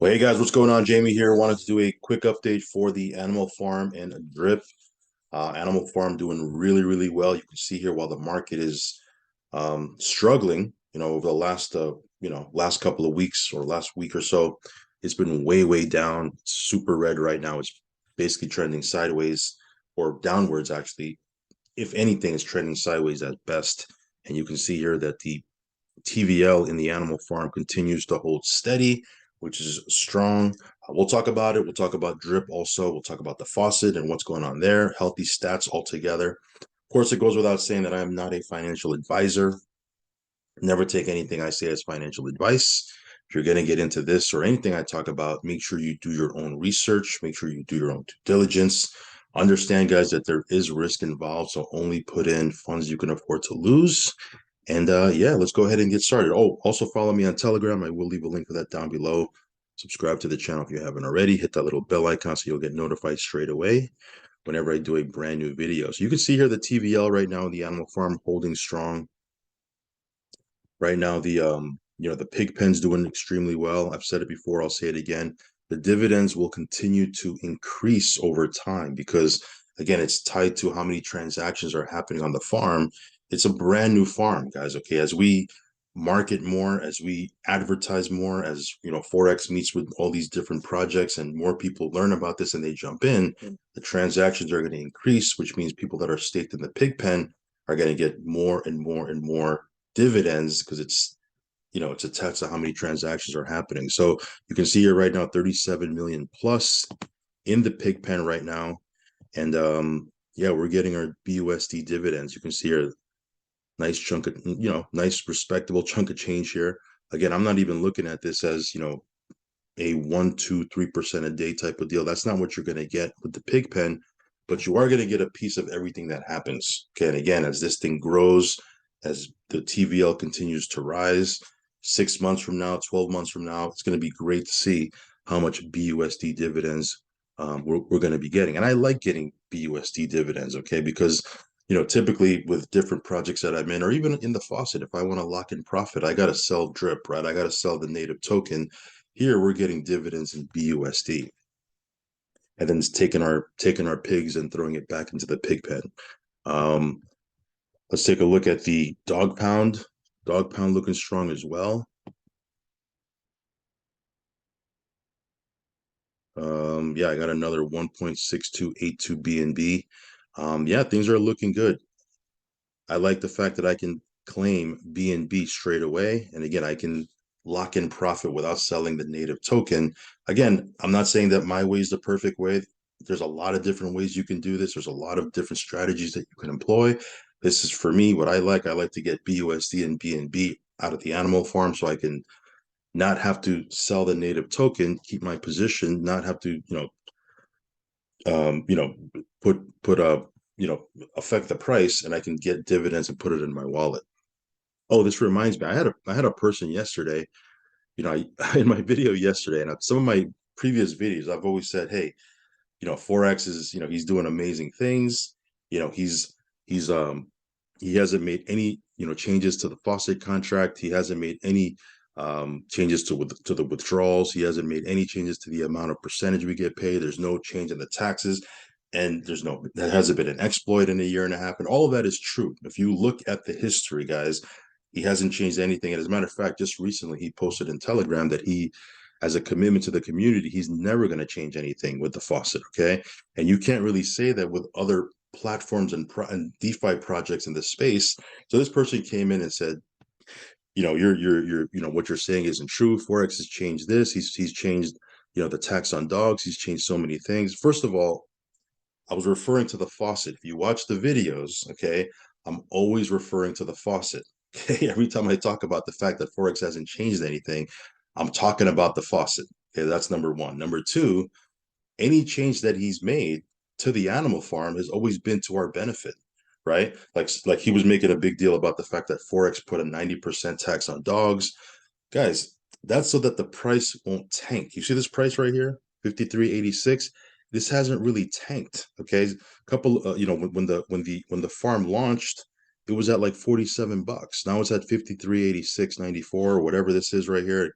Well, hey guys, what's going on? Jamie here. Wanted to do a quick update for the animal farm and drip. Animal farm doing really, really well. You can see here while the market is struggling, over the last last couple of weeks or last week or so, it's been way, way down. It's super red right now. It's basically trending sideways or downwards, actually. If anything, it's trending sideways at best. And you can see here that the TVL in the animal farm continues to hold steady, which is strong. We'll talk about it. We'll talk about drip also. We'll talk about the faucet and what's going on there, healthy stats altogether. Of course, it goes without saying that I am not a financial advisor. Never take anything I say as financial advice. If you're going to get into this or anything I talk about, make sure you do your own research. Make sure you do your own due diligence. Understand, guys, that there is risk involved. So only put in funds you can afford to lose. And yeah, let's go ahead and get started. Oh, also follow me on Telegram. I will leave a link for that down below. Subscribe to the channel if you haven't already. Hit that little bell icon so you'll get notified straight away whenever I do a brand new video. So you can see here the TVL right now in the animal farm holding strong. Right now, the pig pen's doing extremely well. I've said it before, I'll say it again. The dividends will continue to increase over time because again, it's tied to how many transactions are happening on the farm. It's a brand new farm, guys. Okay, as we market more, as we advertise more, as Forex meets with all these different projects and more people learn about this and they jump in, the transactions are going to increase, which means people that are staked in the pig pen are going to get more and more and more dividends because it's attached to how many transactions are happening. So you can see here right now 37 million plus in the pig pen right now. And yeah, we're getting our BUSD dividends. You can see here nice chunk of nice respectable chunk of change here. Again, I'm not even looking at this as a 1, 2, 3% a day type of deal. That's not what you're going to get with the pig pen, but you are going to get a piece of everything that happens. Okay. And again, as this thing grows, as the TVL continues to rise, 6 months from now, 12 months from now, it's going to be great to see how much BUSD dividends we're going to be getting. And I like getting BUSD dividends, okay, because typically with different projects that I'm in, or even in the faucet, if I want to lock in profit, I got to sell drip, right? I got to sell the native token. Here we're getting dividends in BUSD, and then it's taking our pigs and throwing it back into the pig pen. Um, let's take a look at the dog pound. Dog pound looking strong as well. Yeah, I got another 1.6282 BNB. Yeah, things are looking good. I like the fact that I can claim BNB straight away. And again, I can lock in profit without selling the native token. Again, I'm not saying that my way is the perfect way. There's a lot of different ways you can do this. There's a lot of different strategies that you can employ. This is for me what I like. I like to get BUSD and BNB out of the animal farm so I can not have to sell the native token, keep my position, not have to, um, you know, put a, affect the price, and I can get dividends and put it in my wallet. Oh, this reminds me, I had a person yesterday, in my video yesterday, and some of my previous videos, I've always said, hey, Forex is, he's doing amazing things. You know, he hasn't made any, changes to the faucet contract. He hasn't made any changes to the withdrawals. He hasn't made any changes to the amount of percentage we get paid. There's no change in the taxes. And there hasn't been an exploit in a year and a half. And all of that is true. If you look at the history, guys, he hasn't changed anything. And as a matter of fact, just recently he posted in Telegram that he, as a commitment to the community, he's never going to change anything with the faucet. Okay. And you can't really say that with other platforms and DeFi projects in this space. So this person came in and said, what you're saying isn't true. Forex has changed this. He's changed, the tax on dogs. He's changed so many things. First of all, I was referring to the faucet. If you watch the videos, okay, I'm always referring to the faucet. Okay, every time I talk about the fact that Forex hasn't changed anything, I'm talking about the faucet. Okay, that's number one. Number two, any change that he's made to the animal farm has always been to our benefit, right? Like he was making a big deal about the fact that Forex put a 90% tax on dogs. Guys, that's so that the price won't tank. You see this price right here, 53.86. This hasn't really tanked. Okay, a couple. When the farm launched, it was at like $47. Now it's at 53.86.94 or whatever this is right here.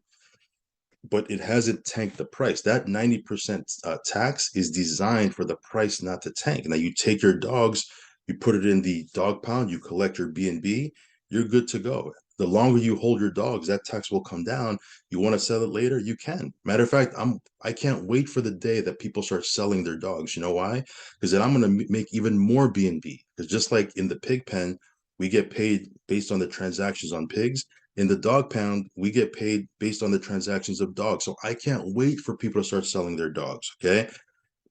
but it hasn't tanked the price. That 90% tax is designed for the price not to tank. Now you take your dogs, you put it in the dog pound, you collect your B&B, you're good to go. The longer you hold your dogs, that tax will come down. You want to sell it later, you can. Matter of fact, I can't wait for the day that people start selling their dogs. You know why? Because then I'm going to make even more B&B. Because just like in the pig pen, we get paid based on the transactions on pigs. In the dog pound, we get paid based on the transactions of dogs. So I can't wait for people to start selling their dogs, okay?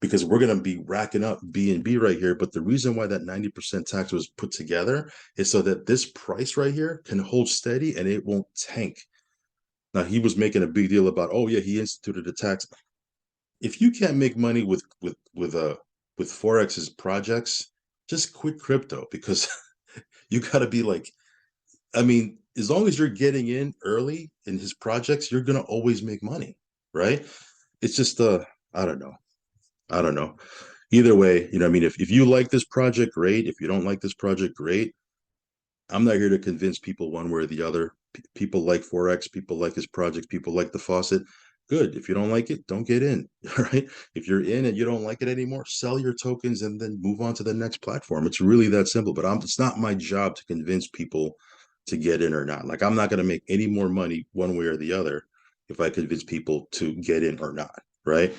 Because we're going to be racking up B&B right here. But the reason why that 90% tax was put together is so that this price right here can hold steady and it won't tank. Now, he was making a big deal about, oh, yeah, he instituted a tax. If you can't make money with Forex's projects, just quit crypto because you got to be like, I mean, as long as you're getting in early in his projects, you're gonna always make money, right? It's just I don't know. I don't know. Either way, I mean, if you like this project, great. If you don't like this project, great. I'm not here to convince people one way or the other. People like Forex, people like his projects, people like the faucet. Good. If you don't like it, don't get in. All right. If you're in and you don't like it anymore, sell your tokens and then move on to the next platform. It's really that simple. But it's not my job to convince people to get in or not. Like I'm not going to make any more money one way or the other if I convince people to get in or not. Right.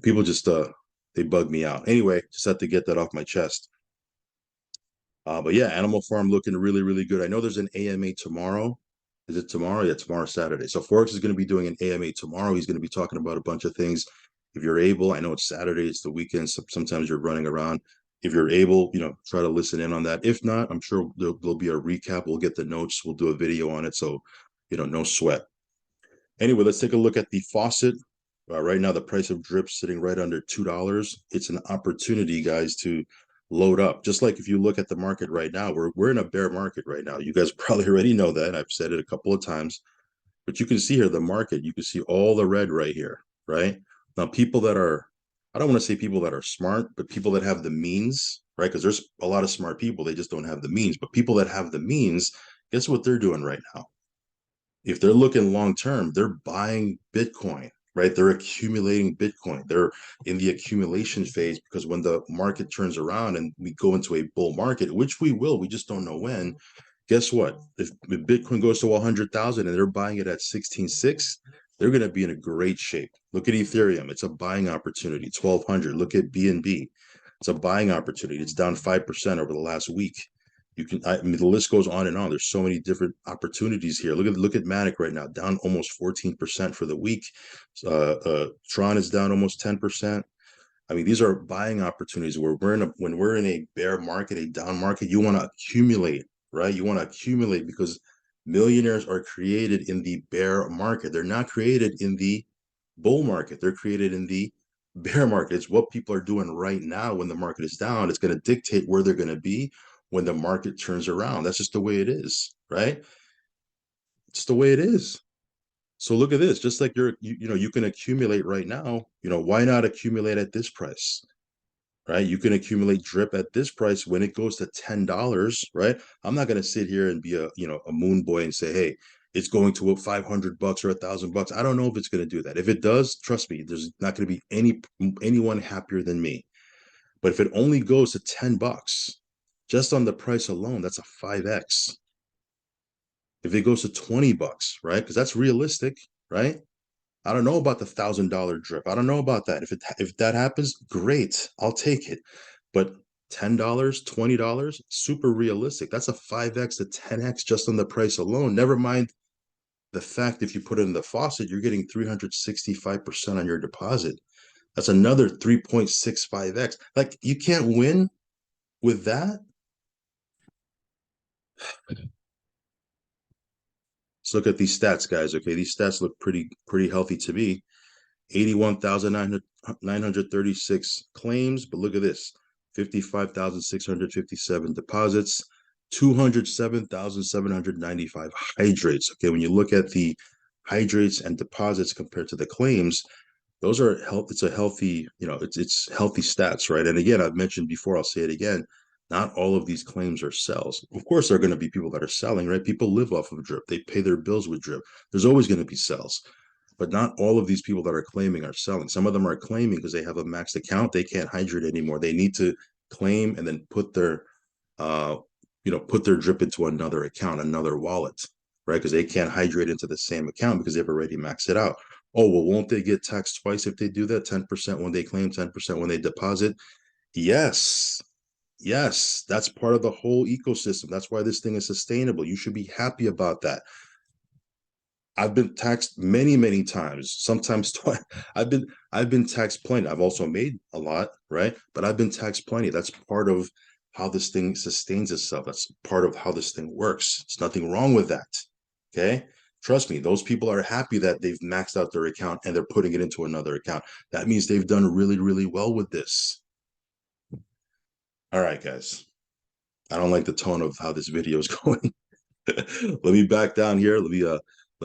People just they bug me out. Anyway, just have to get that off my chest. But yeah, Animal Farm looking really, really good. I know there's an AMA tomorrow. Is it tomorrow? Yeah, tomorrow, Saturday. So Forex is going to be doing an AMA tomorrow. He's going to be talking about a bunch of things. If you're able, I know it's Saturday, it's the weekend. So sometimes you're running around. If you're able, try to listen in on that. If not, I'm sure there'll be a recap. We'll get the notes. We'll do a video on it. So, no sweat. Anyway, let's take a look at the faucet. Right now, the price of drip sitting right under $2. It's an opportunity, guys, to load up. Just like if you look at the market right now, we're in a bear market right now. You guys probably already know that. I've said it a couple of times, but you can see here the market. You can see all the red right here, right? Now, people that are, I don't want to say people that are smart, but people that have the means, right? Because there's a lot of smart people, they just don't have the means. But people that have the means, guess what they're doing right now? If they're looking long term, they're buying Bitcoin, right? They're accumulating Bitcoin. They're in the accumulation phase because when the market turns around and we go into a bull market, which we will, we just don't know when. Guess what? If Bitcoin goes to 100,000 and they're buying it at 16.6, they're going to be in a great shape. Look at Ethereum. It's a buying opportunity. 1,200. Look at BNB. It's a buying opportunity. It's down 5% over the last week. I mean, the list goes on and on. There's so many different opportunities here. Look at Matic right now, down almost 14% for the week. Tron is down almost 10%. I mean, these are buying opportunities where when we're in a bear market, a down market, you want to accumulate, right? You want to accumulate because millionaires are created in the bear market. They're not created in the bull market. They're created in the bear market. It's what people are doing right now when the market is down. It's going to dictate where they're going to be when the market turns around. That's just the way it is, right? It's the way it is. So look at this. Just like you can accumulate right now. Why not accumulate at this price? Right? You can accumulate drip at this price when it goes to $10, right? I'm not going to sit here and be a moon boy and say, hey, it's going to $500 or $1,000. I don't know if it's going to do that. If it does, trust me, there's not going to be anyone happier than me. But if it only goes to $10, just on the price alone, that's a 5x. If it goes to $20, right? Because that's realistic, right? I don't know about the $1,000 drip. I don't know about that. If that happens, great, I'll take it. But $10, $20, super realistic. That's a 5x to 10x just on the price alone. Never mind the fact if you put it in the faucet, you're getting 365% on your deposit. That's another 3.65x. Like you can't win with that. Let's look at these stats, guys. Okay, these stats look pretty healthy to me. 81,936 claims, but look at this, 55,657 deposits, 207,795 hydrates. Okay, when you look at the hydrates and deposits compared to the claims, those are health. It's a healthy, it's healthy stats, right? And again, I've mentioned before, I'll say it again. Not all of these claims are sells. Of course, there are going to be people that are selling, right? People live off of drip. They pay their bills with drip. There's always going to be sells. but not all of these people that are claiming are selling. Some of them are claiming because they have a maxed account, they can't hydrate anymore. They need to claim and then put their uh, put their drip into another account, another wallet, right? Because they can't hydrate into the same account because they've already maxed it out. Oh, well, won't they get taxed twice if they do that? 10% when they claim, 10% when they deposit? Yes. Yes, that's part of the whole ecosystem. That's why this thing is sustainable. You should be happy about that. I've been taxed many, many times, sometimes twice. I've been taxed plenty. I've also made a lot, right? But I've been taxed plenty. That's part of how this thing sustains itself. That's part of how this thing works. There's nothing wrong with that. Okay. Trust me, those people are happy that they've maxed out their account and they're putting it into another account. That means they've done really, really well with this. All right, guys. I don't like the tone of how this video is going. Let me back down here. Let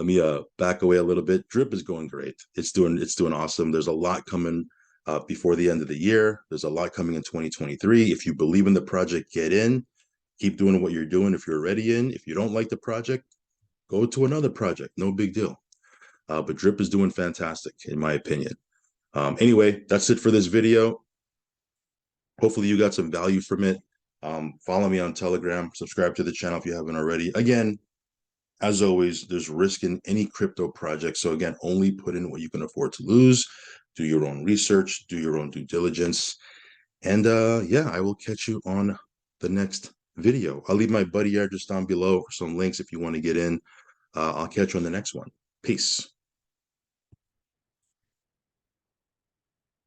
me back away a little bit. Drip is going great. It's doing awesome. There's a lot coming before the end of the year. There's a lot coming in 2023. If you believe in the project, get in. Keep doing what you're doing. If you're already in, if you don't like the project, go to another project. No big deal. But Drip is doing fantastic, in my opinion. Anyway, that's it for this video. Hopefully you got some value from it. Follow me on Telegram. Subscribe to the channel if you haven't already. Again, as always, there's risk in any crypto project. So again, only put in what you can afford to lose. Do your own research, do your own due diligence. And yeah, I will catch you on the next video. I'll leave my buddy address down below or some links if you want to get in. I'll catch you on the next one. Peace.